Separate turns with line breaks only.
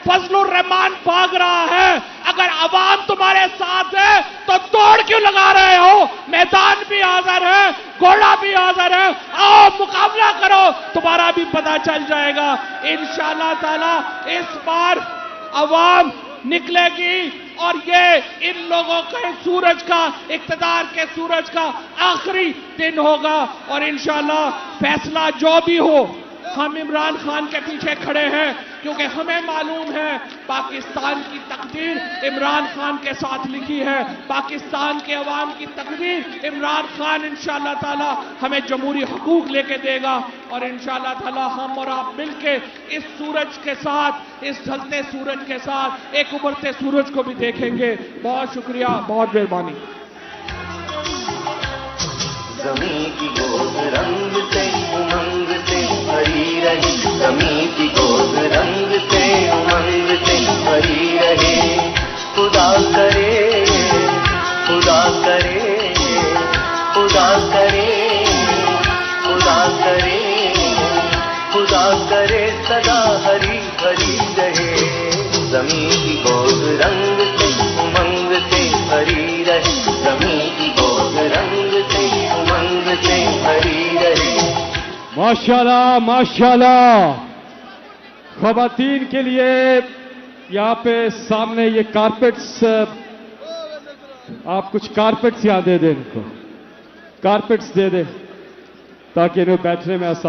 फजलुर रहमान भाग रहा है। अगर अवाम तुम्हारे साथ है तो दौड़ क्यों लगा रहे हो? मैदान भी हाजिर है, घोड़ा भी हाजिर है, आओ मुकाबला करो, तुम्हारा भी पता चल जाएगा। इंशाअल्लाह ताला इस बार अवाम निकलेगी और ये इन लोगों के सूरज का, इक्तदार के सूरज का आखिरी दिन होगा। और इंशाअल्लाह फैसला जो भी हो, हम इमरान खान के पीछे खड़े हैं, क्योंकि हमें मालूम है पाकिस्तान की तकदीर इमरान खान के साथ लिखी है। पाकिस्तान के अवाम की तकदीर इमरान खान इंशाअल्लाह ताला हमें जमहूरी हुकूक लेके देगा। और इंशाअल्लाह ताला हम और आप मिलके इस सूरज के साथ, इस ढलते सूरज के साथ एक उभरते सूरज को भी देखेंगे। बहुत शुक्रिया, बहुत मेहरबानी।
ज़मीं की गोद रंग से उमंग से भरी रही, ज़मीं की गोद रंग से उमंग से भरी रहे। खुदा करे, खुदा करे, खुदा करे, खुदा करे, खुदा करे सदा हरी भरी रहे। ज़मीं की गोद रंग से उमंग से भरी रहे, ज़मीं की गोद रंग से उमंग से भरी रहे।
माशाल्लाह माशाल्लाह। ख़वातीन के लिए यहाँ पे सामने ये कारपेट्स, आप कुछ कारपेट्स यहाँ दे दें, इनको कारपेट्स दे दें ताकि इन्हें बैठने में आसानी